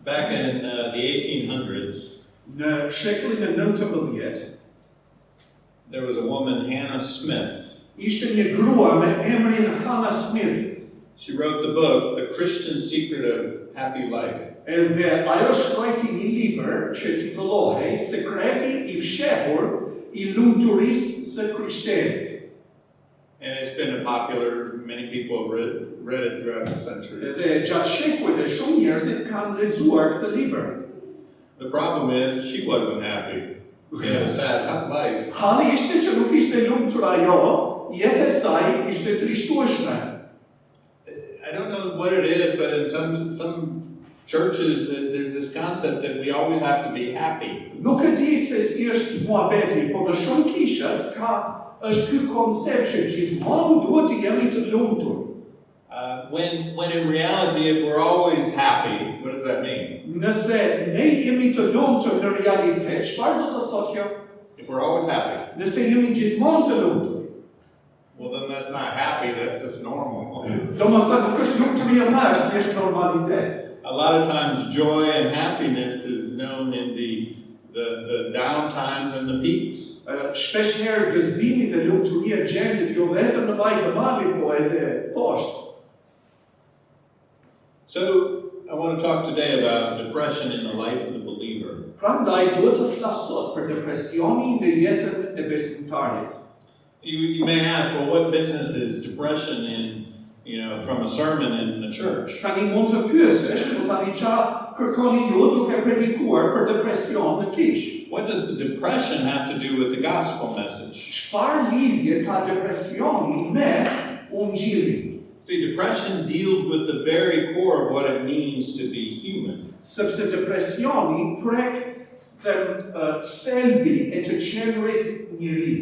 Back in the 1800s, Në shekullin e 19, there was a woman, Hannah Smith. ishte një grua me emrin Hannah Smith. She wrote the book, The Christian Secret of Happy Life. Edhe ajo shkruajti një libër që titullohej Sekreti I fshehur I lumturisë së krishterit. And it's been popular, many people have read it throughout the centuries. Edhe gjatë shekujve shumë njerëzit kanë lexuar këtë libër. The problem is, she wasn't happy. She had a sad life. Halli ishte që nuk ishte lumtur ajo, jeta e saj ishte trishtueshme. I don't know what it is, but in some churches there's this concept that we always have to be happy. Nuk e di se si është muhabeti, por në shumë kishat është ky koncept që gjithmonë duhet të jemi të lumtur. When in reality, if we're always happy, what does that mean? Nëse ne jemi të lumtur në realitet, çfarë do të thotë kjo? If we're always happy, Nëse jemi gjithmonë të lumtur, well then that's not happy, that's just normal. domethënë nuk është lumturia më, është normalitet. A lot of times joy and happiness is known in the down times and the peaks. Shpesh herë gëzimi dhe lumturia gjendet jo vetëm në vaj të malit, po edhe poshtë. So I want to talk today about depression in the life of the believer. Prandaj duhet të flas sot për depresionin në jetën e besimtarit. You may ask, well, what business is depression in, from a sermon in the church? Tani mund të pyesësh, po tani çfarë kërkoni ju duke predikuar për depresion në kish? What does the depression have to do with the gospel message? Çfarë lidhje ka depresioni me ungjillin? See, depression deals with the very core of what it means to be human. Sepse depresioni prek thelbi e të qenërit njeri.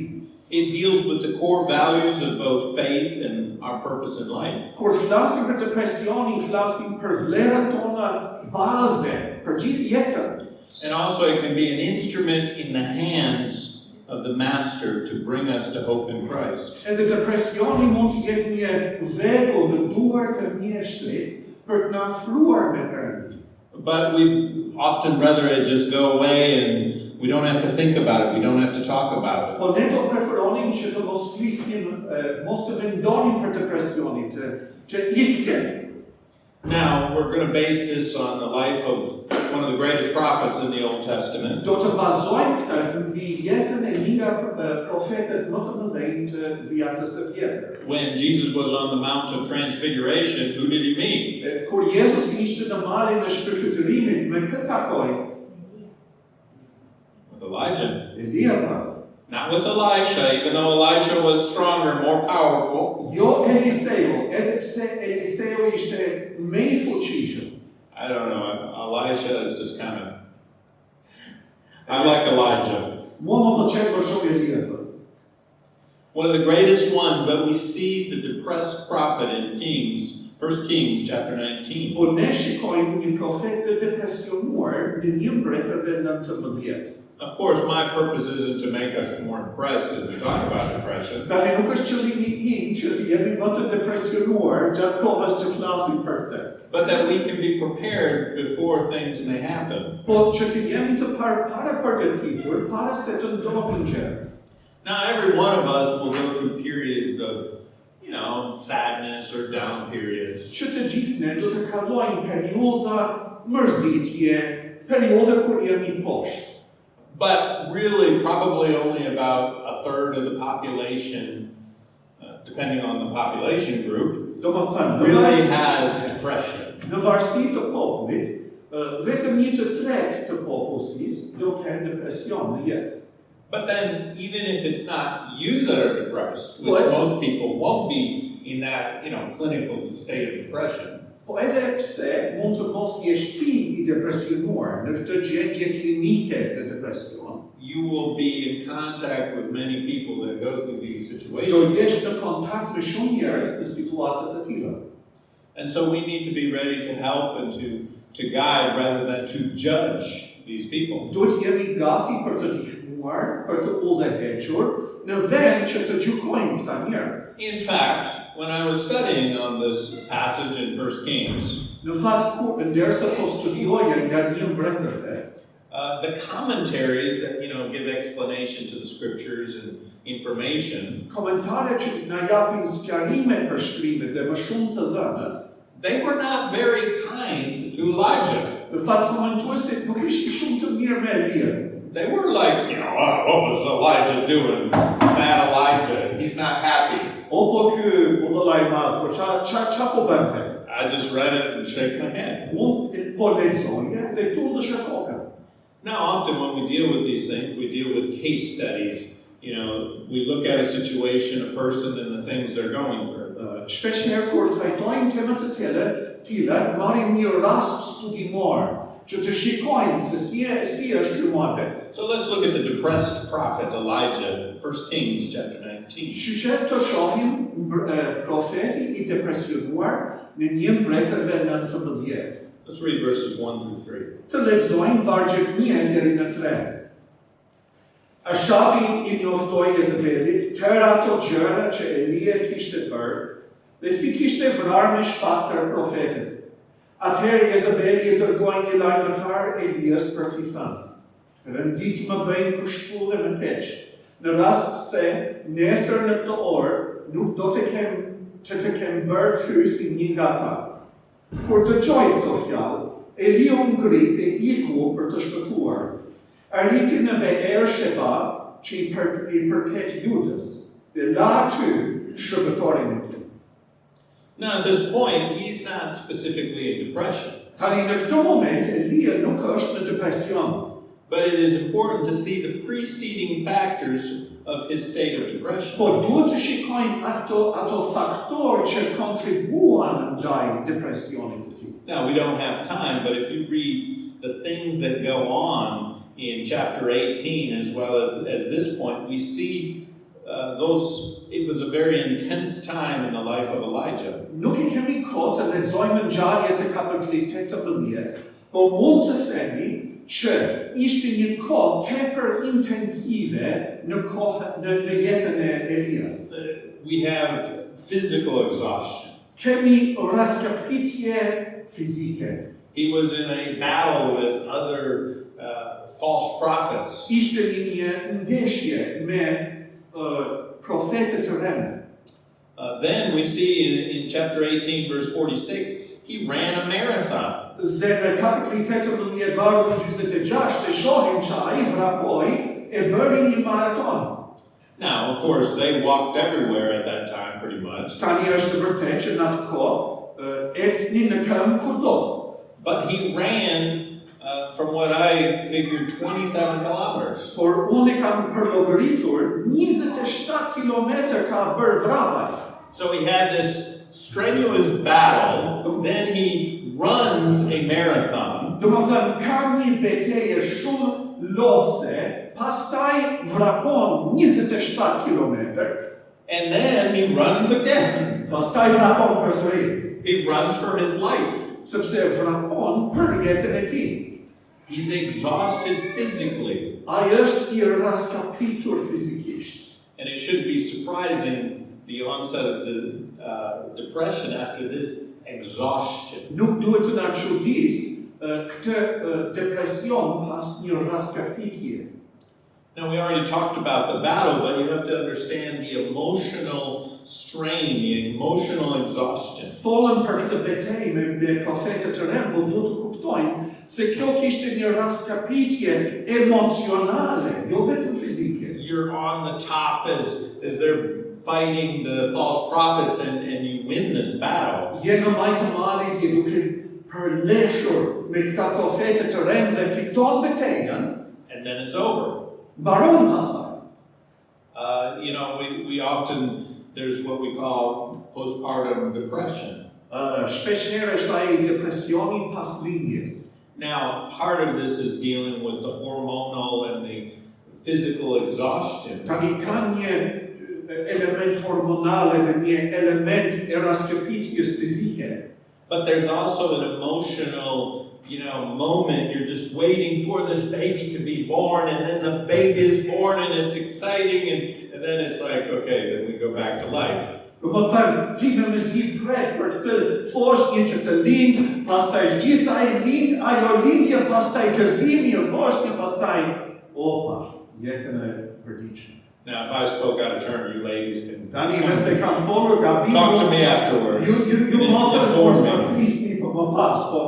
It deals with the core values of both faith and our purpose in life. Kur flasim për depresionin, flasim për vlerat tona baze për gjithë jetën. And also it can be an instrument in the hands of the Master to bring us to hope in Christ. Edhe depresioni mund të jetë një vegull në duart e mjeshtrit për të na afruar me Perëndin. But we often rather it just go away and we don't have to think about it, we don't have to talk about it. Po ne do preferonim që të mos flisnim, mos të mendonim për depresionin, që ikte. Now, we're going to base this on the life of one of the greatest prophets in the Old Testament. Do të bazojmë këtë mbi jetën e një nga profetët më të mëdhenj të Vjetës së Vjetër. When Jesus was on the Mount of Transfiguration, who did he meet? Kur Jezusi ishte në malin e shpërfytyrimit, me këtë takoi? With Elijah. Elia pra. Not with Elisha, even though Elisha was stronger, more powerful. Jo Eliseu, edhe pse Eliseu ishte më I fuqishëm. I don't know, Elisha is just kind of... I like Elijah. Mua më pëlqen më shumë Elia thot. One of the greatest ones, but we see the depressed prophet in Kings, 1 Kings chapter 19. Po ne shikojmë një profet të depresionuar në një Mbretërve 19. Of course, my purpose isn't to make us more depressed as we talk about depression. Tani nuk është qëllimi im që të jemi më të depresionuar gjatë kohës që flasim për këtë. But that we can be prepared before things may happen. Po që të jemi të para përgatitur para se të ndodhin gjërat. Now, every one of us will go through periods of, sadness or down periods. Që të gjithë ne do të kalojmë periudha mërzitje, periudha kur jemi poshtë. But really, probably only about a third of the population, depending on the population group, really has depression. Në varësi të popullit, vetëm 1/3 të popullsisë do kenë depresion në jetë. But then, even if it's not you that are depressed, which most people won't be in that, clinical state of depression. Po edhe pse mund të mos jesh ti I depresionuar në këtë gjendje klinike në depresion, you will be in contact with many people that go through these do situations. jesh në kontakt me shumë njerëz në situata të tilla. And so we need to be ready to help and to guide rather than to judge these people. Duhet jemi gati për të ndihmuar, për të udhëhequr në vend që të gjykojmë këta njerëz. In fact, when I was studying on this passage in 1 Kings, Në fakt kur ndërsa po studioja nga një mbretërve, the commentaries that give explanation to the scriptures and information, komentare që na japin sqarime për shkrimet dhe më shumë të zënët, they were not very kind to Elijah. Në fakt komentuesit nuk ishin shumë të mirë me Elian. They were like, what was Elijah doing? Bad Elijah, he's not happy. O po ky udhëllaj mas, po qa po bënte? I just read it and shake my head. Unë po lexoja dhe tullësha kokën. Now, often when we deal with these things, we deal with case studies. We look at a situation, a person, and the things they're going through. Shpesh herë kur trajtojmë temat të tilla, marrim një rast studimor që të shikojmë se si është ky muhabet. So let's look at the depressed prophet Elijah, 1 Kings chapter 19. Shqyqet të shohim profeti I depresionuar në një Mbretërve 19. Let's read verses 1 through 3. Të lexojmë vargjet 1 deri në 3. Ashabi I njoftoi Jezebelit tëra ato gjëra që Elija kishte bërë dhe si kishte vrarë me shpatër profetët. Atëherë Jezebeli I dërgoi një lajmëtar Elias për t'i thënë: "Rëndit më bëjnë kushtu dhe më keq. Në rast se nesër në këtë orë nuk do të kem bërë ty si një nga ata." Kur dëgjoi këto fjalë, Elia u ngrit e iku për të shpëtuar. Arriti në Beer Sheba, që I përket Judës, dhe la aty shërbëtorin e tij. Now, at this point, he's not specifically in depression. Tani në këtë moment, Elia nuk është në depresion. But it is important to see the preceding factors of his state of depression. Po duhet të shikojmë ato faktorë që kontribuan ndaj depresionit të tij. Now, we don't have time, but if you read the things that go on in chapter 18 as well as this point, we see it was a very intense time in the life of Elijah. Nuk I kemi kohë të lexojmë ngjarjet e kapitullit 18, po mund të themi që ishte një kohë tepër intensive në jetën e Elias. We have physical exhaustion. Kemi raskapitje fizike. He was in a battle with other false prophets. Ishte një ndeshje me profetë të rremë. Then we see in chapter 18, verse 46, he ran a marathon. Dhe në kapitullin 18 vargu 46 e shohim që ai vrapoi e bëri një maraton. Now, of course, they walked everywhere at that time, pretty much. Tani është vërtet që në atë kohë ecnin në këmbë kudo. But he ran, from what I figured, 27 kilometers. Por unë kam përlogaritur 27 kilometër ka bërë vrapaj. So he had this strenuous battle, then he runs a marathon. Do më thënë, ka një betejë shumë lodhse, pastaj vrapon 27 kilometër. And then he runs again. Pastaj vrapon përsëri. He runs for his life. Sepse vrapon për jetën e tij. He's exhausted physically. Ai është I raskapitur fizikisht. And it shouldn't be surprising the onset of depression after this exhaustion. Nuk duhet të na çudis këtë depresion pas një raskapitje. Now, we already talked about the battle, but you have to understand the emotional strain, the emotional exhaustion. Folën për këtë betejë me profetët të rremë, po duhet të kuptojmë se kjo kishte një raskapitje emocionale, jo vetëm fizike. You're on the top as they're fighting the false prophets and you win this battle. Je në majtë malit, je duke përleshur me këta profetët të rremë dhe fiton betejën. And then it's over. Baron pastaj. We often, there's what we call postpartum depression. Shpesh herë është ai depresioni pas lindjes. Now, part of this is dealing with the hormonal and the physical exhaustion. Tani ka një element hormonal dhe një element e raskapitjes fizike. But there's also an emotional moment. You're just waiting for this baby to be born, and then the baby is born, and it's exciting, and then it's like, okay, then we go back to life. Do më thënë, ti në mësi pret për këtë foshnjë që të lind, pastaj gjitha e lind, ajo lindje, pastaj gëzimi e foshnjë, pastaj opa, jetën e përditshme. Now, if I spoke out of turn, you ladies can Tani nëse kam folur gabim, talk to me afterwards. ju motër Inform të me. flisni për më pas, po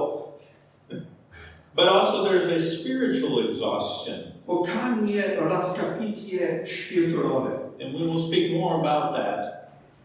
But also there's a spiritual exhaustion. po ka një raskapitje shpirtërore. And we will speak more about that.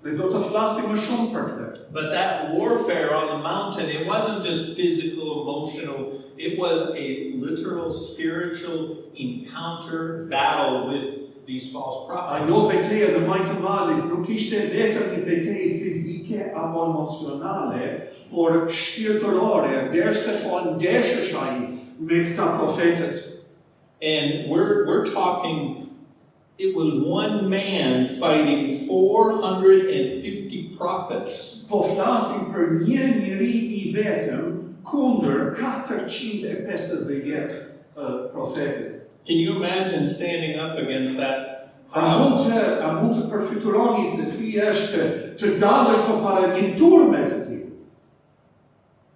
Dhe do të flasim më shumë për këtë. But that warfare on the mountain, it wasn't just physical, emotional, it was a literal spiritual encounter, battle with these false prophets. Ajo betejë në majtë malit nuk ishte vetëm një betejë fizike apo emocionale, por shpirtërore, derse po ndeshësh ai me këta profetët. And we're talking, it was one man fighting 450 prophets. Po flasim për një njeri I vetëm kundër 450 profetët. Can you imagine standing up against that A crowd? mund të përfyturoni se si është të dalësh përpara një turme të tillë.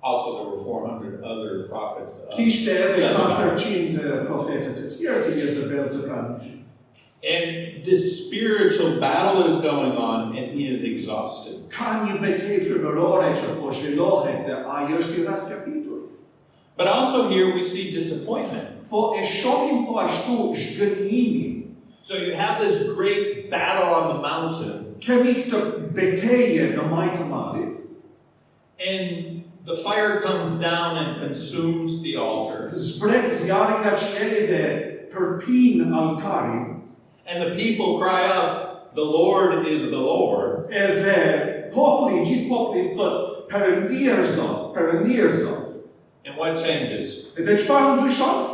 Also, there were 400 other prophets. Kishte edhe Jezebel. 400 profetët të tjerë të Jezebel të pranishëm. And this spiritual battle is going on, and he is exhausted. Ka një betejë frymërore që po zhvillohet dhe ai është I raskapitur. But also here we see disappointment. Po e shohim po ashtu zhgënjimin. So you have this great battle on the mountain, Kemi këtë betejë në majtë të malit, and the fire comes down and consumes the altar. zbret zjarri nga qielli dhe përpin altarin, And the people cry out, "The Lord is the Lord." edhe gjithë populli thot, Perëndia është Zot, Perëndia është Zot. And what changes? Edhe çfarë ndryshon?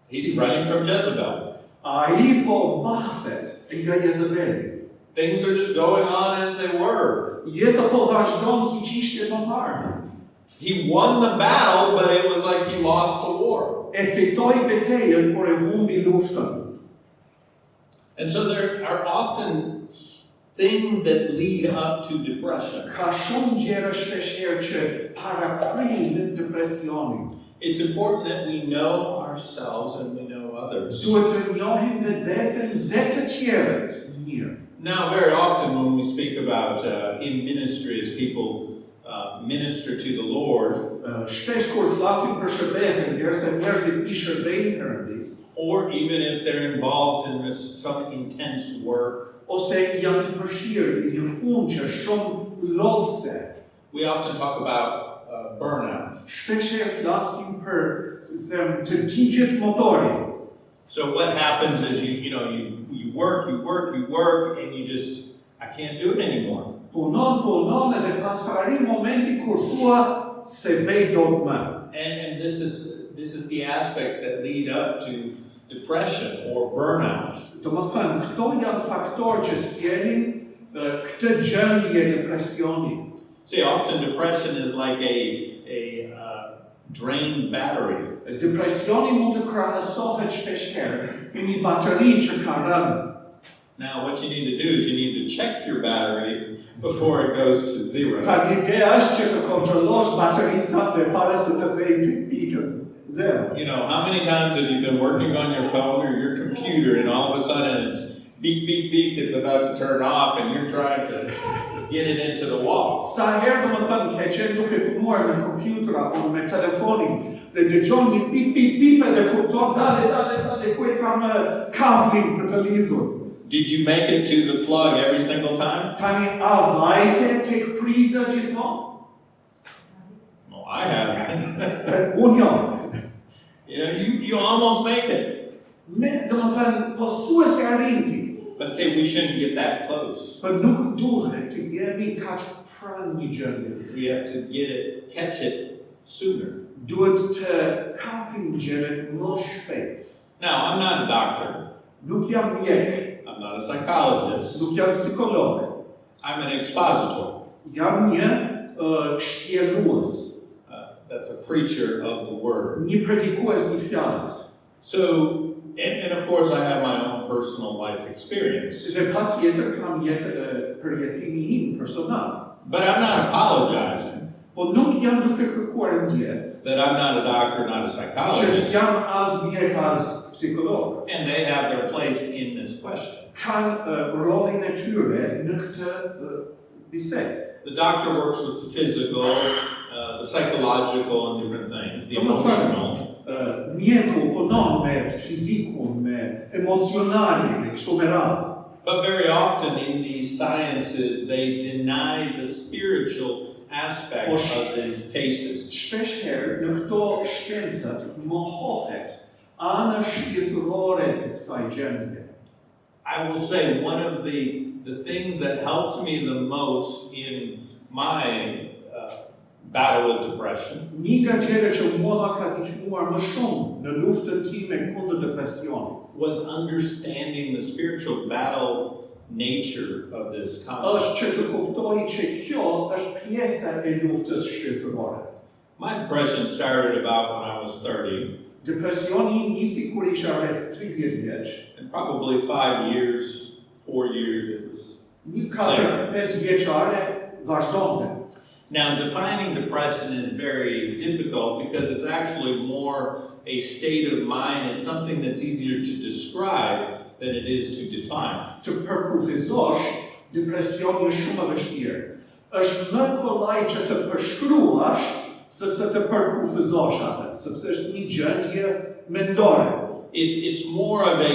He's running from Jezebel. Ai po mbathet nga Jezebeli. Things are just going on as they were. Jeta po vazhdon siç ishte më parë. He won the battle, but it was like he lost the war. E fitoi betejën, por e humbi luftën. And so there are often things that lead up to depression. Ka shumë gjëra shpeshherë që parakrijnë depresionin. It's important that we know ourselves and we know others. Duhet të njohim vetveten dhe të tjerët mirë. Now, very often when we speak about in ministry, as people minister to the Lord, Shpesh kur flasim për shërbesën, derisa njerëzit I shërbejnë Perëndis, or even if they're involved in some intense work, ose janë të përfshirë në një punë që është shumë lodhëse, we often talk about burnout. shpesh flasim për, si them, të gjigjet motori. So what happens is you work, and you just, I can't do it anymore. Punon edhe pas ka arri momenti kur thua se bëj dot më. And this is the aspects that lead up to depression or burnout. Do më thënë, këto janë faktorë që sjellin këtë gjendje depresioni. See, often depression is like a drained battery. Depresioni mund të krahasohet shpeshherë me një bateri që ka rënë. Now, what you need to do is you need to check your battery before it goes to zero. Tani ideja është që të kontrollosh baterinë tënde para se të vejë te pikën zero. You know, how many times have you been working on your phone or your computer and all of a sudden it's beep, beep, beep, it's about to turn off and you're trying to get it into the wall. Sa herë do më thënë ke qenë duke punuar në kompjuter apo me telefonin dhe dëgjon një pip, pip, pip edhe kupton dale, ku e kam kablin për të lidhur. Did you make it to the plug every single time? Tani a vajte tek priza gjithmonë? Well, I haven't. Unë jo. You know, you almost make it. Do më thënë, po thuajse arrinti. But say we shouldn't get that close. Por nuk duhet të jemi kaq pranë një gjendje. We have to catch it sooner. Duhet të kapim gjërat më shpejt. Now, I'm not a doctor. Nuk jam mjek, I'm not a psychologist. nuk jam psikolog. I'm an expositor. Jam një shtjelues, That's a preacher of the word. një predikues I fjalës. So And of course, I have my own personal life experience. Dhe patjetër kam përjetimin im personal. But I'm not apologizing Po nuk jam duke kërkuar ndjes that I'm not a doctor, not a që psychologist, s'jam as mjek as psikolog. and they have their place in this question. Kanë rolin e tyre në këtë bisedë. The doctor works with the physical, the psychological, and different things, the emotional. Mjeku punon me fizikun, me emocionalin, me kështu me radhë. But very often in these sciences, they deny the spiritual aspect of these cases. Shpesh herë në këto shkencat mohohet ana shpirtërore të kësaj gjendje. I will say one of the things that helps me the most in my battle with depression Një nga gjërat që mua ma ka ndihmuar më shumë në luftën time kundër depresionit was understanding the spiritual battle nature of this conflict. është që të kuptoj që kjo është pjesa e luftës shpirtërore. My depression started about when I was 30, Depresioni nisi kur isha rreth 30 vjeç. and probably 5 years, 4 years it was. Një 4-5 vjeçare vazhdonte. Now, defining depression is very difficult because it's actually more a state of mind. It's something that's easier to describe than it is to define. Të përkufizosh depresioni është shumë e vështirë. Është më kollaj që të përshkruash se të përkufizosh atë, sepse është një gjendje mendore. It's more of a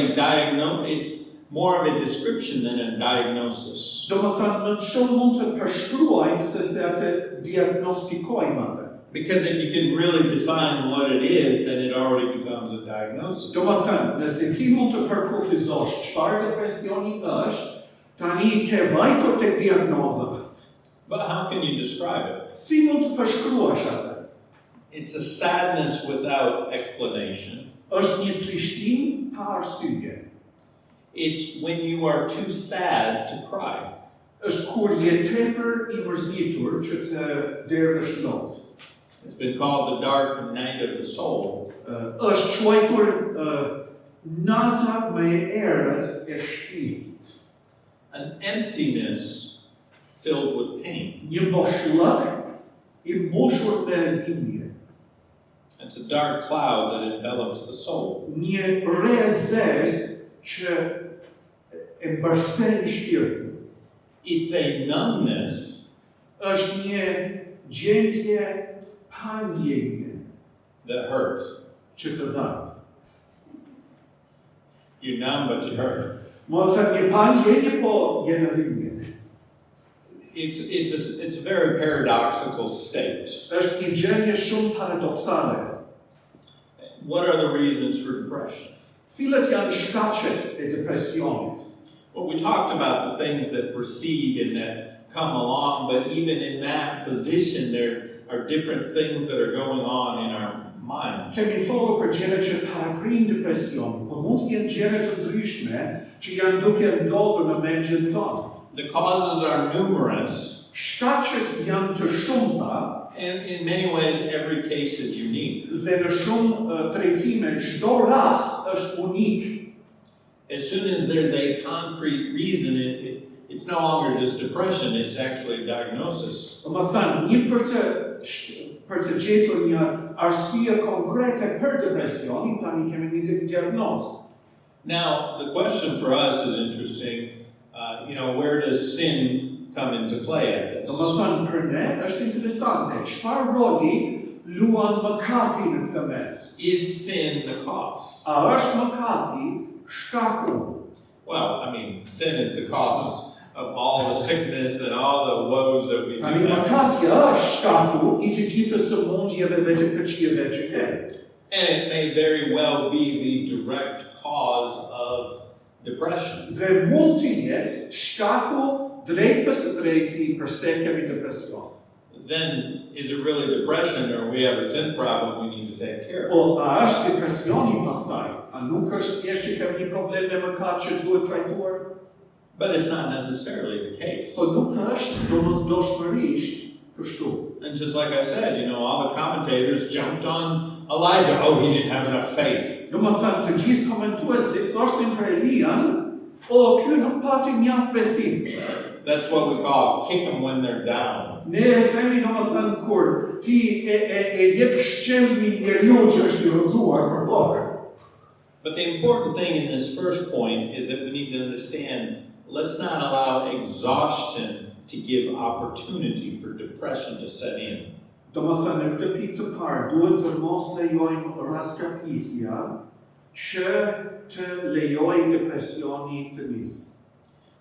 it's more of a description than a diagnosis. Do më thënë, më shumë mund të përshkruajmë se atë diagnostikojmë atë. Because if you can really define what it is, then it already becomes a diagnosis. Do më thënë, nëse ti mund të përkufizosh çfarë depresioni është, tani ke vajtur tek diagnoza. But how can you describe it? Si mund të përshkruash atë? It's a sadness without explanation. Është një trishtim pa arsye. It's when you are too sad to cry. Është kur je tepër i mërzitur që të derdhësh lot. It's been called the dark night of the soul. Është quajtur nata më e errët e shpirtit. An emptiness filled with pain. Një boshllëk i mbushur me dhimbje. It's a dark cloud that envelops the soul. Një rrezë që e mbërthen shpirtin. It's a numbness Është një gjendje pa ndjenje that hurts. që të dhan. You're numb, but you hurt. Mos e një pa ndjenje, po je në dhimbje. It's a very paradoxical state. Është një gjendje shumë paradoksale. What are the reasons for depression? Cilat janë shkaqet e depresionit? Well, we talked about the things that precede and that come along, but even in that position, there are different things that are going on in our minds. Kemi folur për gjërat që paraprin depresionin, por mund të jenë gjëra të ndryshme që janë duke ndodhur në mendjen tonë. The causes are numerous, Shkaqet janë të shumta, and in many ways, every case is unique. dhe në shumë trajtime çdo rast është unik. As soon as there's a concrete reason, it's no longer just depression, it's actually a diagnosis. Do të thënë, për të gjetur një arsye konkrete për depresionin, tani kemi një diagnozë. Now, the question for us is interesting. Where does sin come into play at this? Do të thënë, për ne është interesante, çfarë roli luan mëkati në këtë mes? Is sin the cause? A është mëkati shkaku? Well, I mean, sin is the cause of all the sickness and all the woes that we do Tani have. mëkati është shkaku i të gjithë sëmundjeve dhe të këqijeve që kemi. And it may very well be the direct cause of depression. Dhe mund të jetë shkaku drejt për drejti përse kemi depresion. Then, is it really depression, or we have a sin problem we need to take care of? Po, a është depresioni pastaj? A nuk është thjesht që kemi një problem me mëkat që duhet trajtuar? But it's not necessarily the case. Po nuk është domosdoshmërisht kështu. And just like I said, you know, all the commentators jumped on Elijah. Oh, he didn't have enough faith. Do më thënë të gjithë komentuesit thoshin për Elian, ky nuk pati mjaft besim. That's what we call kick them when they're down. Ne e themi do më thënë kur ti e jep shqelmi njeriu që është i rrëzuar për tokë. But the important thing in this first point is that we need to understand, let's not allow exhaustion to give opportunity for depression to set in. Do më thënë në këtë pikë të parë, duhet të mos lejojmë raskapitja që të lejojë depresioni të nisë.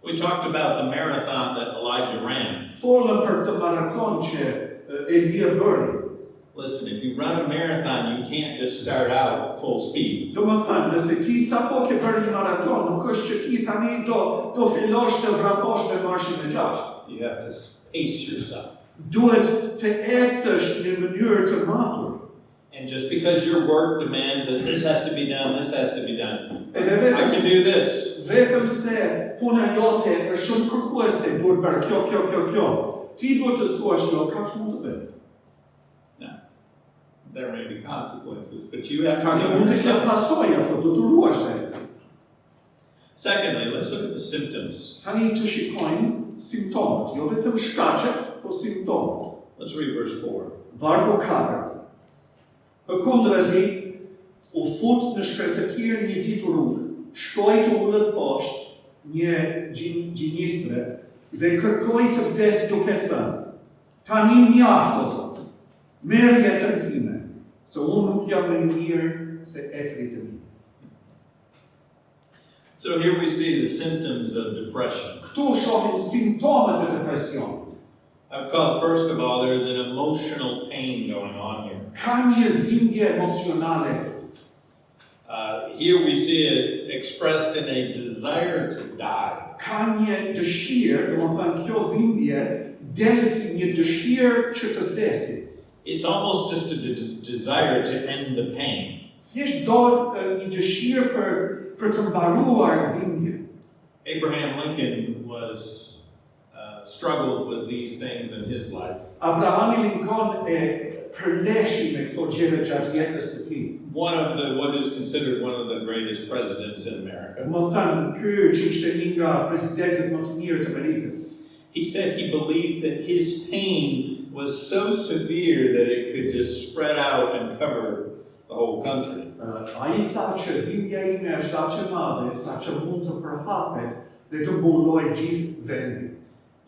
We talked about the marathon that Elijah ran. Folëm për të maraton që Elia bëri. Listen, if you run a marathon, you can't just start out full speed. Do më thënë, nëse ti sapo ke bërë një maraton, nuk është që ti tani do fillosh të vraposh me marshin e gjashtë. You have to pace yourself. Duhet të ecësh në mënyrë të matur. And just because your work demands that this has to be done, this has to be done. Edhe I can do this. Vetëm se puna jote është shumë kërkuese, duhet bërë kjo. Ti duhet të thuash jo, kaq mund të bëj. Now, there may be consequences, but you have to Tani do mund të ketë yourself. pasoja, po do të ruash vetë. Secondly, let's look at the symptoms. Tani të shikojmë simptomat, jo vetëm shkaqet, po simptomat. Let's read verse 4. Vargu 4. Përkundrazi, u fut në shkretëtirë një ditë rrugë, shkoi të ullet poshtë një gjinjistre dhe kërkoi të vdes duke thënë: Tani mjaft o Zot, merr jetën time, se unë nuk jam më i mirë se etrit e mi. So here we see the symptoms of depression. Këtu shohim simptomat e depresionit. I've called, first of all, there's an emotional pain going on here. Ka një dhimbje emocionale. Here we see it expressed in a desire to die. Ka një dëshirë, do të thënë kjo dhimbje del si një dëshirë që të vdesi. It's almost just a desire to end the pain. Thjesht do një dëshirë për të mbaruar dhimbjen. Abraham Lincoln was struggled with these things in his life. Abrahami Lincoln e përleshi me këto gjëra gjatë jetës së tij. One of what is considered one of the greatest presidents in America. Më thënë, ky ishte një nga presidentët më të mirë të Amerikës. He said he believed that his pain was so severe that it could just spread out and cover the whole country. Ai tha që dhimbja ime është aq e madhe sa që mund të përhapet dhe të mbullojë gjithë vendin.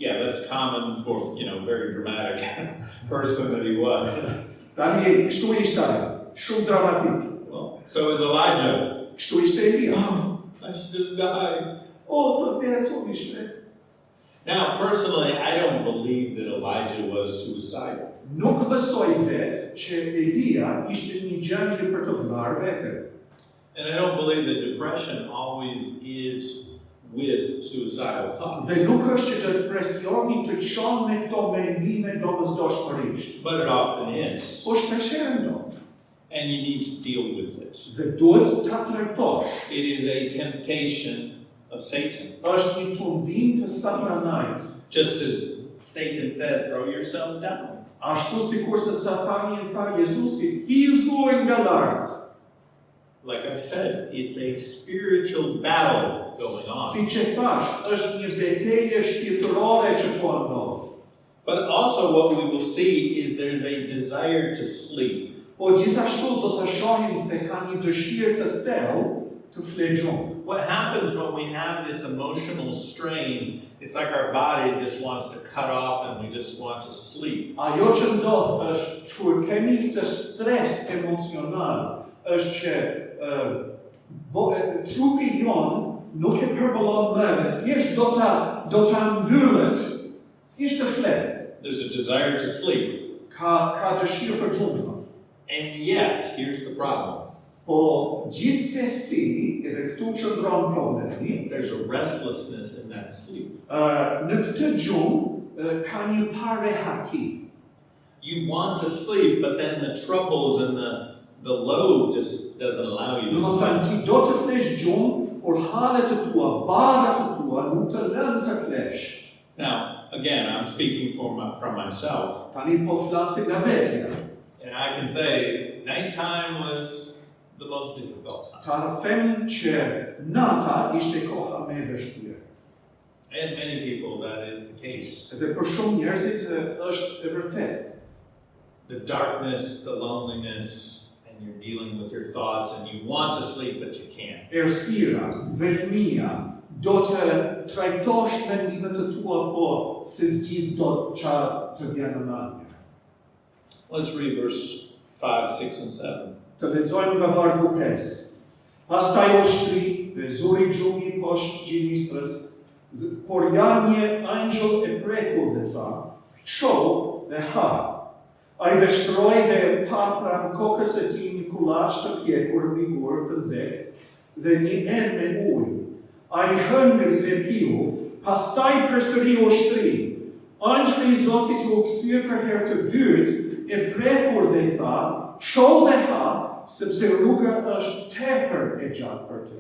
Yeah, that's common for, very dramatic person that he was. Tani, kështu ishte ai, shumë dramatik. Well, so is Elijah. Kështu ishte Elia. Oh, I should just die. Të vdesu ishte. Now, personally, I don't believe that Elijah was suicidal. Nuk besoj vetë që Elia ishte një gjendje për të vrarë veten. And I don't believe that depression always is with suicidal thoughts. Dhe nuk është që depresioni të çon me këto mendime domosdoshmërisht. But it often is. Po shpesh herë ndodh. And you need to deal with it. Dhe duhet ta trajtosh. It is a temptation of Satan. Është një tundim të Satanait. Just as Satan said, throw yourself down. Ashtu sikur se Satani I tha Jezusit, hidhu nga lart. Like I said, it's a spiritual battle going on. Si që thash, është një betejë shpirtërore që po ndodh. But also what we will see is there's a desire to sleep. Po gjithashtu do të shohim se ka një dëshirë të thellë të flegjojë. What happens when we have this emotional strain, it's like our body just wants to cut off and we just want to sleep. Ajo që ndodh është kur kemi të stres emocional, është që trupi jon nuk e përballon më dhe thjesht do ta mbyllet, thjesht të flet. There's a desire to sleep. Ka dëshirë për gjumë. And yet, here's the problem. Po gjithsesi, edhe këtu qëndron problemi, there's a restlessness in that sleep. Në këtë gjumë ka një parehati. You want to sleep, but then the troubles and the load just doesn't allow you to Do të thënë sleep. ti do të flesh gjumë, por halet e tua, barrat e tua nuk të lënë të flesh. Now, again, I'm speaking from myself. Tani po flasim nga vetja. And I can say nighttime was the most difficult time. Ta them që nata ishte koha më e vështirë. And many people, that is the case. Edhe për shumë njerëzit është e vërtetë. The darkness, the loneliness, and you're dealing with your thoughts and you want to sleep but you can't. Errësira, vetmia, do të trajtosh mendimet e tua, po se zgjidh do të vjen në mendje. Let's read verse 5, 6, and 7. Të lexojmë nga vargu 5. Pastaj u shtri dhe zuri gjumi poshtë gjinistrës, por ja një angjëll e prekur dhe tha, shoh dhe ha. Ai veshtroi dhe pa pranë kokës së tij një kulaç të pjekur mbi gur të nxehtë dhe një enë me ujë. Ai hëngri dhe piu, pastaj përsëri u shtri. Angjëlli i Zotit u kthye për herë të dytë, e prekur dhe i tha, shoh dhe ha, sepse rruga është tepër e gjatë për ty.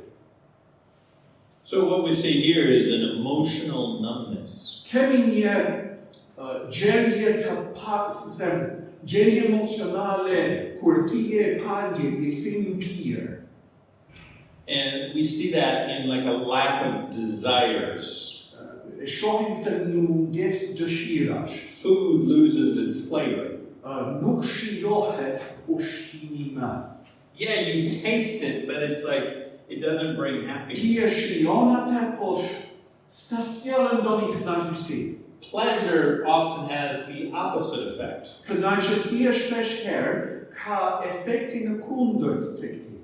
So what we see here is an emotional numbness. Kemi një gjendje të gjendje emocionale kur ti je pandje, një pirë. And we see that in like a lack of desires. E shohim të një mungesë dëshirash. Food loses its flavor. Nuk shijohet ushtimi më. Yeah, you taste it, but it's like it doesn't bring happiness. Ti e shijon atë, po s'ta sjellën ndonjë kënaqësi. Pleasure often has the opposite effect. Kënaqësia shpesh herë ka efektin e kundërt tek ti.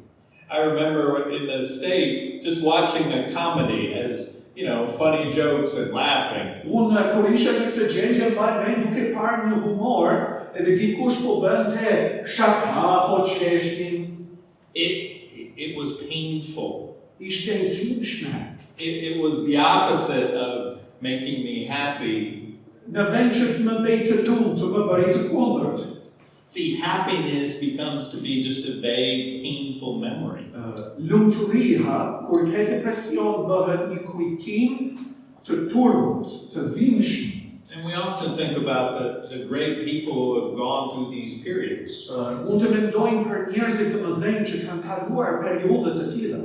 I remember in the States just watching a comedy as, you know, funny jokes and laughing. Unë kur isha në këtë gjendje mbaj duke parë një humor, edhe dikush po bënte shaka po çeshnin. It was painful. Ishte e zimshme. It was the opposite of making me happy. Në vend që të më bëj të lumtur, të më bëri të kundërt. See, happiness becomes to be just a vague, painful memory. Lumturia, kur ke depresion, bëhet një kujtim të turpët, të dhimbshëm. And we often think about the great people who have gone through these periods. Mund të mendojmë për njerëzit të mëdhenj që kanë kaluar periudhë të tilla.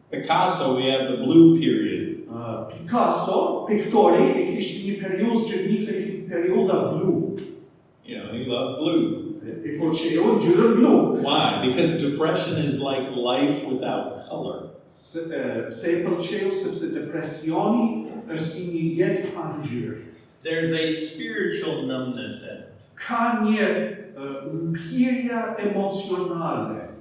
Picasso, we have the blue period. Picasso, piktori, e kishte një periudhë që nifej si periudha blu. You know, he loved blue. E pëlqeu ngjyrën blu. Why? Because depression is like life without color. Pse e pëlqeu? Sepse depresioni është si një jetë pa ngjyrë. There's a spiritual numbness in it. Ka një mpirja emocionale.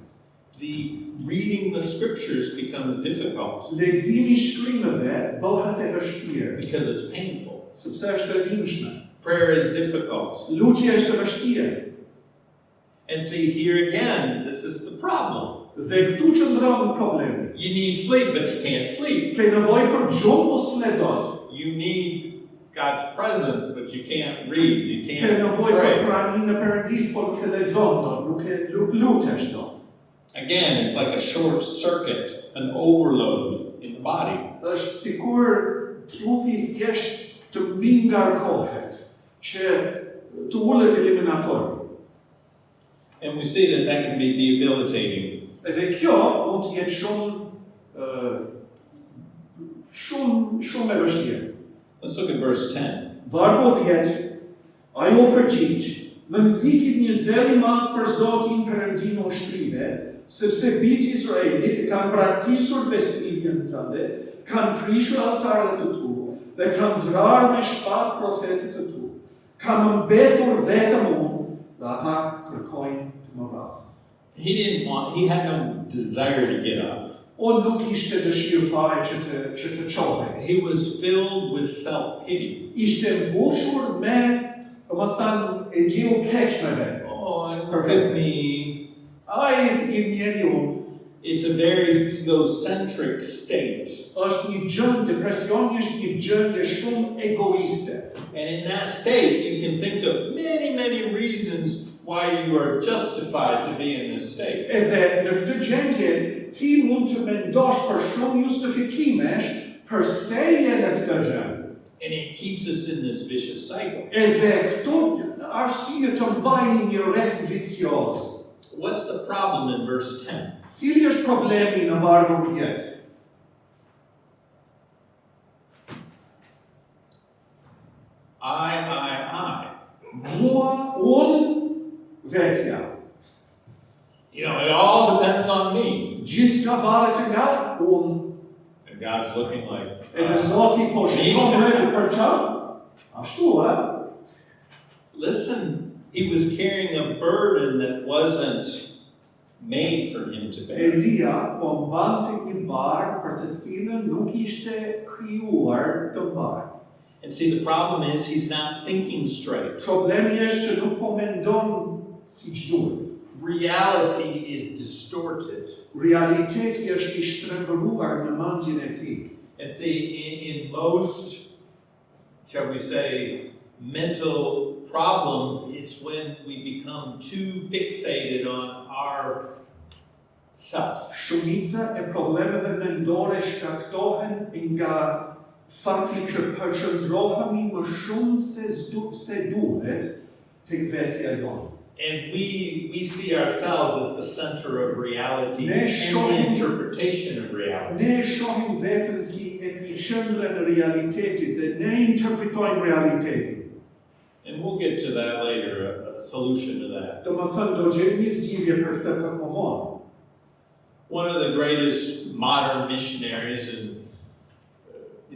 The reading the scriptures becomes difficult Leximi i shkrimeve bëhet e vështirë, because it's painful. sepse është e dhimbshme. Prayer is difficult. Lutja është e vështirë. And see, here again, this is the problem. Dhe këtu qëndron problemi. You need sleep, but you can't sleep. Ke nevojë për gjumë, po s'le dot. You need God's presence, but you can't read, you Ke can't nevojë për pray. praninë e Perëndisë, po nuk e lexon dot, nuk lutesh dot. Again, it's like a short circuit, an overload in the body. Është sikur trupi thjesht të mingarkohet, që të ullet eliminator. And we see that that can be debilitating. Edhe kjo mund të jetë shumë e vështirë. Let's look at verse 10. Vargu 10, ajo përgjigj, më nxitit një zell i madh për Zotin Perëndimin e ushtrive, sepse bijtë e Izraelit kanë braktisur besëmidhjen tënde, kanë prishur altarët e tu, dhe kanë vrarë me shpatë profetët e tu. Kanë mbetur vetëm unë, dhe ata kërkojnë të më vrasin. He had no desire to get up. O nuk ishte dëshirë fare që të çohej. He was filled with self-pity. Ishte mbushur me, më thënë, e gjiu keq me vetë. Oh, look at me. Ai I njeriu. It's a very egocentric state. Është një gjendje, depresioni është një gjendje shumë egoiste. And in that state, you can think of many, many reasons why you are justified to be in this state. Edhe në këtë gjendje, ti mund të mendosh për shumë justifikimesh pse je në këtë gjendje. And it keeps us in this vicious cycle. Edhe këto arsye të mbajnë një rreth vicioz. What's the problem in verse 10? Cili është problemi në vargun 10? I. Mua, unë, vetja. You know, it all depends on me. Gjithçka varet nga unë. And God's looking like, Edhe Zoti po shikon rreth për çfarë? Ashtu, listen, he was carrying a burden that wasn't made for him to bear. Elija po mbante një barë për të cilën nuk ishte krijuar të mbarë. And see, the problem is he's not thinking straight. Problemi është që nuk po mendon siç duhet. Reality is distorted. Realiteti është I shtrembëruar në mendjen e tij. And see, in most, shall we say, mental problems, it's when we become too fixated on our self. Shumica e problemeve mendore shkaktohen nga fakti që përqendrohemi më shumë se duhet tek vetja jonë. And we see ourselves as the center of reality Ne and shohim- the interpretation of reality. Ne shohim veten si epiqendrën e realitetit dhe ne interpretojmë realitetin. And we'll get to that later, a solution to that. Do më thënë, do gjejmë një zgjidhje për këtë pak më vonë. One of the greatest modern missionaries in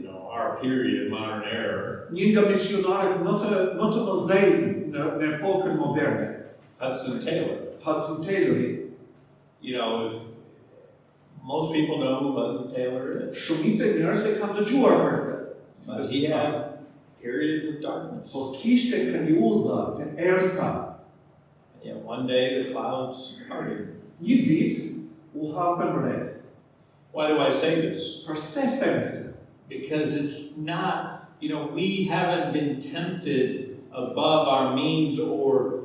our period, modern era, Një nga misionarët më të mëdhenj në epokën moderne, Hudson Taylor. Hudson Taylori. You know, if most people know who Hudson Taylor is. Shumica e njerëzve kanë dëgjuar për këtë. But he had periods of darkness. Po kishte periudha të errëta. Yeah, one day the clouds parted. Një ditë u hapën rret. Why do I say this? Përse them këtë? Because it's not, we haven't been tempted above our means or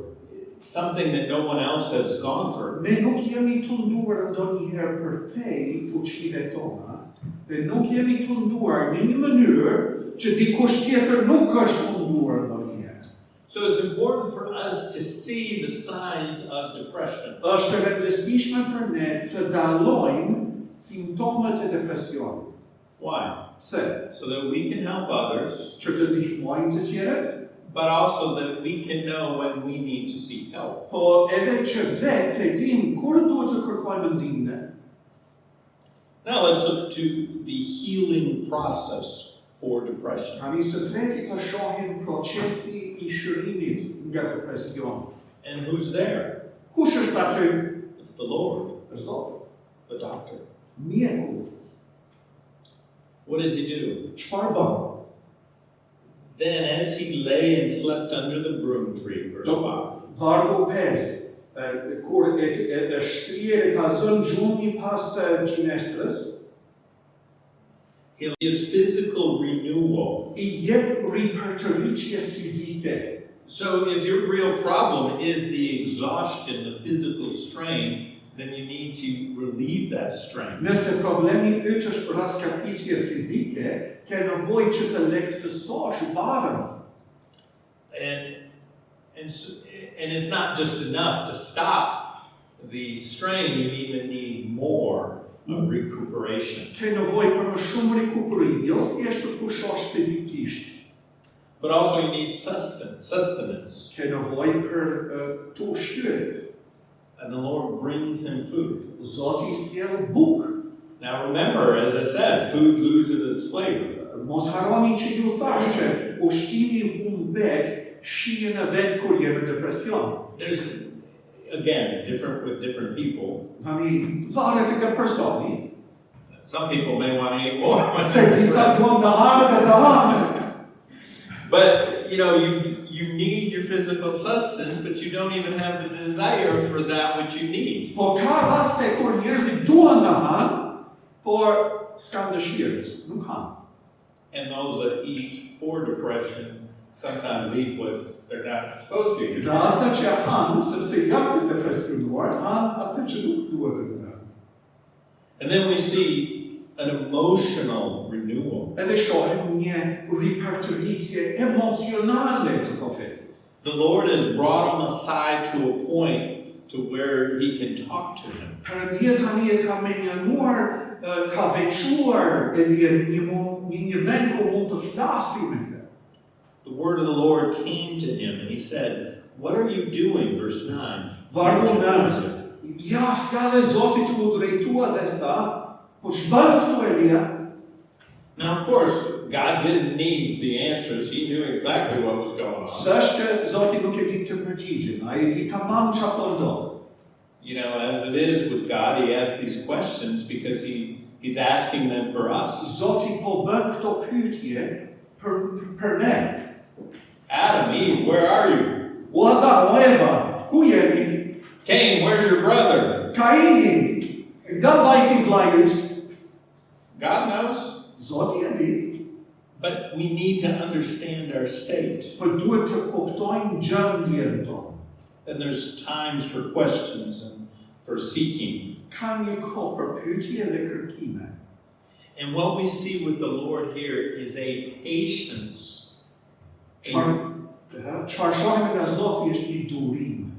something that no one else has gone through. Ne nuk jemi tunduar ndonjëherë për te fuqive tona, dhe nuk jemi tunduar në një mënyrë që dikush tjetër nuk është tunduar ndonjëherë. So it's important for us to see the signs of depression. Është e rëndësishme për ne të dallojmë simptomat e depresionit. Why? Pse? So that we can help others, Që të ndihmojmë të tjerët, but also that we can know when we need to seek help. po edhe që vetë të dim kur duhet të kërkojmë ndihmë. Now let's look to the healing process for depression. Tani së treti të shohim procesi I shërimit nga depresioni. And who's there? Kush është aty? It's the Lord, Zoti, the doctor. mjeku. What does he do? Çfarë bën? Then as he lay and slept under the broom tree, verse 5. Vargu 5, kur e shtrier e ka zënë gjumi pas gjinestrës, He'll give physical renewal. I jep ripërtërritje fizike. So if your real problem is the exhaustion, the physical strain, then you need to relieve that strain. Nëse problemi yt është raskapitje fizike, ke nevojë që të lehtësosh barën. And it's not just enough to stop the strain, you even need more of recuperation. Ke nevojë për më shumë rikuperim, jo thjesht të pushosh fizikisht. But also you need sustenance. Ke nevojë për të ushqyer. And the Lord brings him food. Zoti sjell bukë. Now remember, as I said, food loses its flavor. Mos harroni që ju thash që ushqimi humbet shijen e vet kur je në depresion. There's, again, different with different people. Tani varet nga personi. Some people may want to eat more. Se disa duan të hanë dhe të hanë. But, you need your physical sustenance, but you don't even have the desire for that which you need. Po ka raste kur njerëzit duan të hanë, por s'kan dëshirës, nuk hanë. And those that eat for depression sometimes eat what they're not supposed to eat. Dhe ata që hanë, sepse janë të depresionuar, hanë atë që nuk duhet të hanë. And then we see an emotional renewal. Edhe shohim një ripërtëritje emocionale të profetit. The Lord has brought him aside to a point to where he can talk to him. Perëndia tani e ka menjënuar, ka veçuar Elija në një vend ku mund të flasi me të. The word of the Lord came to him and he said, "What are you doing?" Verse 9. Vargu 9. Ja, fjala e Zotit u drejtua dhe tha, po ç'bën këtu Elija? Now, of course, God didn't need the answers. He knew exactly what was going on. S'është Zoti nuk e di të përgjigjen, ai e di tamam çfarë po ndodh. You know, as it is with God, he asks these questions because he's asking them for us. Zoti po bën këto pyetje për ne. Adam, Eve, where are you? O Adam, o Eva, ku jeni? Cain, where's your brother? Kaini, nga vajti vllajut? God knows. Zoti e di. But we need to understand our state. Por duhet të kuptojmë gjendjen tonë. And there's times for questions and for seeking. Ka një kohë për pyetje dhe kërkime. And what we see with the Lord here is a patience. Çfarë shohim nga Zoti është një durim.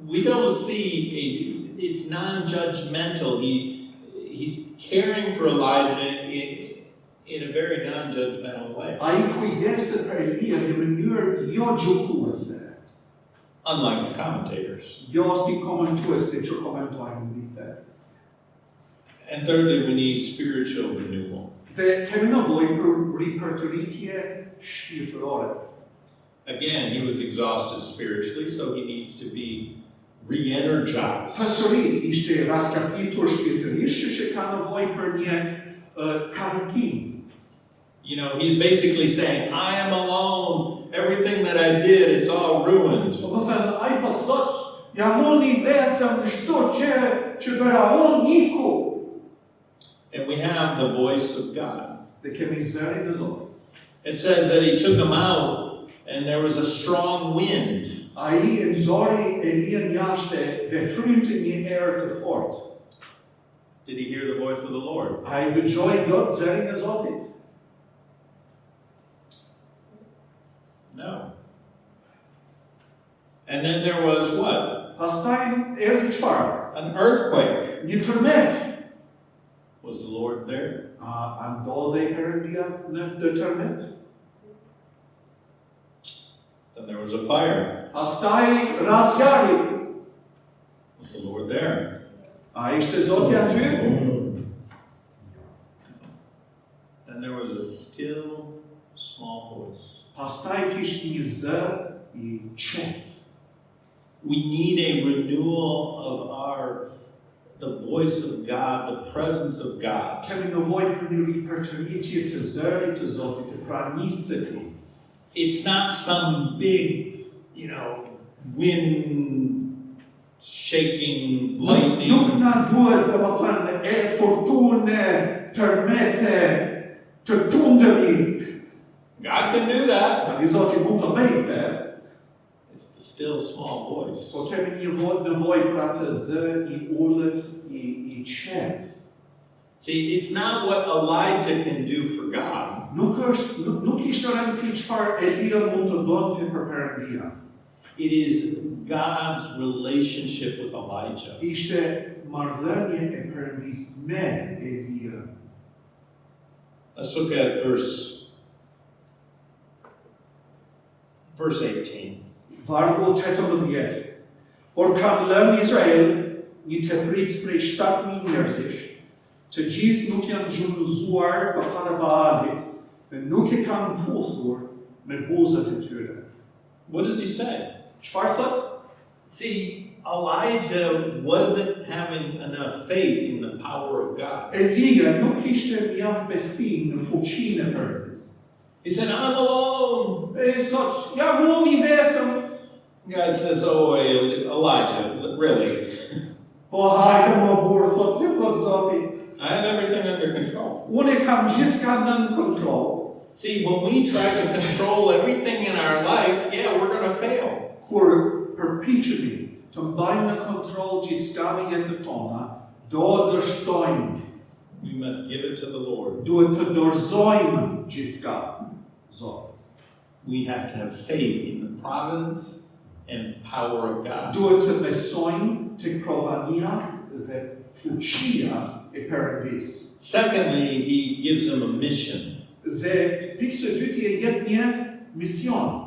We don't see it's non-judgmental. He's caring for Elijah in a very non-judgmental way. Ai kujdeset për Elija në mënyrë jo gjykuese. Unlike the commentators. Jo si komentuesi që komentojnë mbi. And thirdly, we need spiritual renewal. Dhe kemi nevojë për ripërtëritje shpirtërore. Again, he was exhausted spiritually, so he needs to be re-energized. Përsëri ishte raskapitur shpirtërisht që ka nevojë për një karikim. You know, he's basically saying, I am alone. Everything that I did, it's all ruined. Do të thënë, ai po thotë, jam unë i vetëm, çdo gjë që bëra unë iku. And we have the voice of God. Dhe kemi zërin e Zotit. It says that he took him out and there was a strong wind. Ai e nxori Elian jashtë dhe frynte një erë të fortë. Did he hear the voice of the Lord? Ai dëgjoi dot zërin e Zotit. No. And then there was what? Pastaj erdhi çfarë? An earthquake. Një tërmet. Was the Lord there? A ndodhej Perëndia në tërmet? Then there was a fire. Pastaj rasgari. Was the Lord there? A ishte Zoti aty? Then there was a still small voice. Pastaj kishte një zë I qetë. We need a renewal of the voice of God, the presence of God. Kemi nevojë për një ripërtëritje të zërit të Zotit, të pranisë së Tij. It's not some big, wind shaking lightning. Nuk na duhet, domethënë, fortunë, tërmete, të tundëmi. God can do that. Tani Zoti mund të bëjë këtë. It's the still small voice. Po kemi një nevojë për atë zë I ulët, I qetë. See, it's not what Elijah can do for God. Nuk ishte rëndësi çfarë Elija mund të bënte për Perëndia. It is God's relationship with Elijah. Ishte marrëdhënie e Perëndisë me Elija. Let's look at verse 18. Vargu 18. Por kam lënë Izrael një teprit prej 7,000 njerëzish, të gjithë nuk janë gjunjëzuar para Baalit, dhe nuk e kanë puthur me buzët e tyre. What does he say? Çfarë thot? See, Elijah wasn't having enough faith in the power of God. Elija nuk kishte mjaft besim në fuqinë e Perëndisë. He said, I'm alone. E thot, jam unë I vetëm. God says, oh, Elijah, really? Po hajde më burr, thot Zoti. I have everything under control. Unë e kam gjithçka nën kontroll. See, when we try to control everything in our life, we're going to fail. Kur përpiqemi të mbajmë në kontroll gjithçka në jetën tona, do dështojmë. We must give it to the Lord. Duhet të dorëzojmë gjithçka Zotit. We have to have faith in the providence and power of God. Duhet të besojmë tek provania dhe fuqia e Perëndisë. Secondly, he gives them a mission. Dhe pikë së dytë e jep një mision.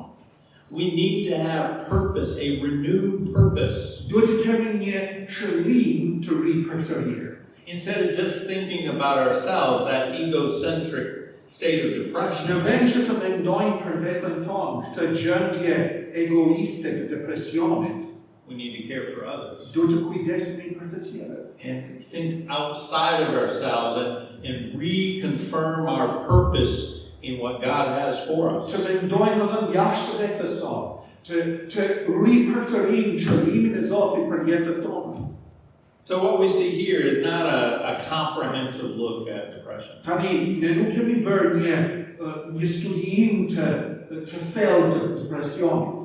We need to have purpose, a renewed purpose. Duhet të kemi një shëllim të ri për këtë herë. Instead of just thinking about ourselves, that egocentric state of depression, Në vend që të mendojmë për veten tonë, këtë gjendje egoiste të depresionit, we need to care for others. duhet të kujdesemi për të tjerët. And think outside of ourselves and reconfirm our purpose in what God has for us. Të mendojmë edhe jashtë vetes sonë, të ripërtërim qëllimin e Zotit për jetën tonë. So what we see here is not a comprehensive look at depression. Tani, ne nuk kemi bërë një studim të thellë të depresionit.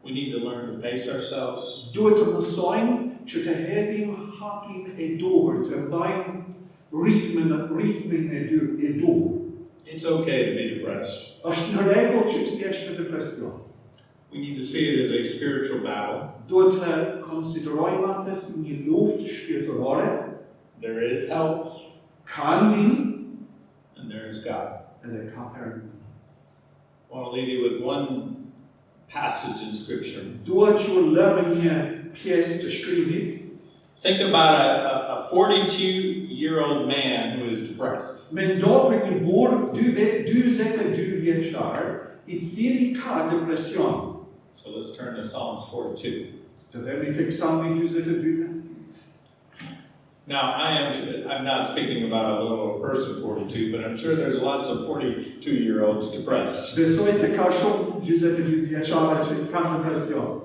We need to learn to pace ourselves. Duhet të mësojmë që të hedhim hapin e duhur, të mbajmë ritmin e duhur. It's okay to be depressed. Është në rregull që të jesh me depresion. We need to see it as a spiritual battle. Duhet të konsiderojmë atë si një luftë shpirtërore. There is help Ka ndihmë and there is God. edhe ka Perëndi. I want to leave you with one passage in Scripture. Duhet që u lëmë një pjesë të shkrimit. Think about a 42-year-old man who is depressed. Mendo për një burr 42 vjeçar i cili ka depresion. So let's turn to Psalms 42. Të vemi tek Psalmi 42. Now, I'm not speaking about a little person 42, but I'm sure there's lots of 42-year-olds depressed. Besoj se ka shumë 42 vjeçare që kanë depresion.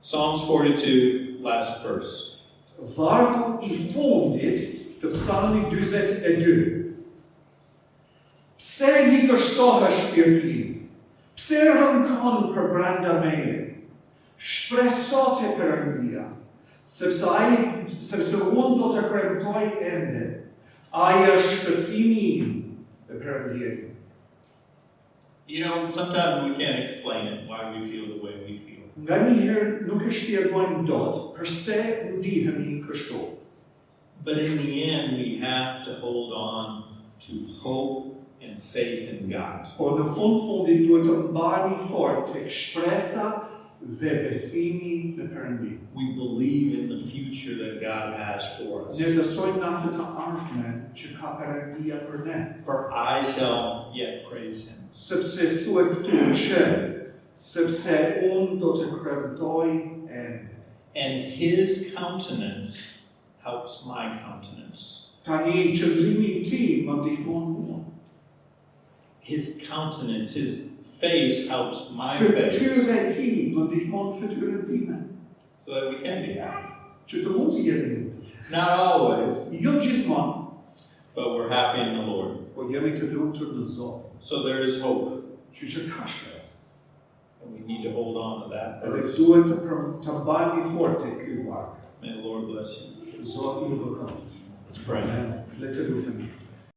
Psalms 42, last verse. Vargu i fundit të Psalmi 42. Pse një gështohesh shpirti im? Pse rënkon për brenda meje? Shpreso te Perëndia, sepse unë do të kremtoj ende. Ai është shpëtimi im dhe Perëndia im. You know, sometimes we can't explain it, why we feel the way we feel. Nga njëherë nuk e shpjegojmë dot përse ndihemi kështu. But in the end, we have to hold on to hope and faith in God. Por në fundit duhet të mbani fort tek shpresa dhe besimi në Perëndi. We believe in the future that God has for us. Ne besojmë në atë të ardhmen që ka Perëndia për ne. For I shall yet praise Him. Sepse thuhet këtu që sepse unë do të kremtoj ende. And His countenance helps my countenance. Tani qëndrimi i tij më ndihmon mua. His countenance, His face helps my face. Fytyra e tij më ndihmon fytyrën time. So that we can be happy. Që të mund të jemi. Not always, Jo gjithmonë, but we're happy in the Lord. por jemi të lumtur në Zot. So there is hope. Që ka shpresë. And we need to hold on to that Edhe verse. duhet të mbajmë fort tek ky varg. May the Lord bless you. Zoti ju bëkoft. Let's pray. Le të lutemi.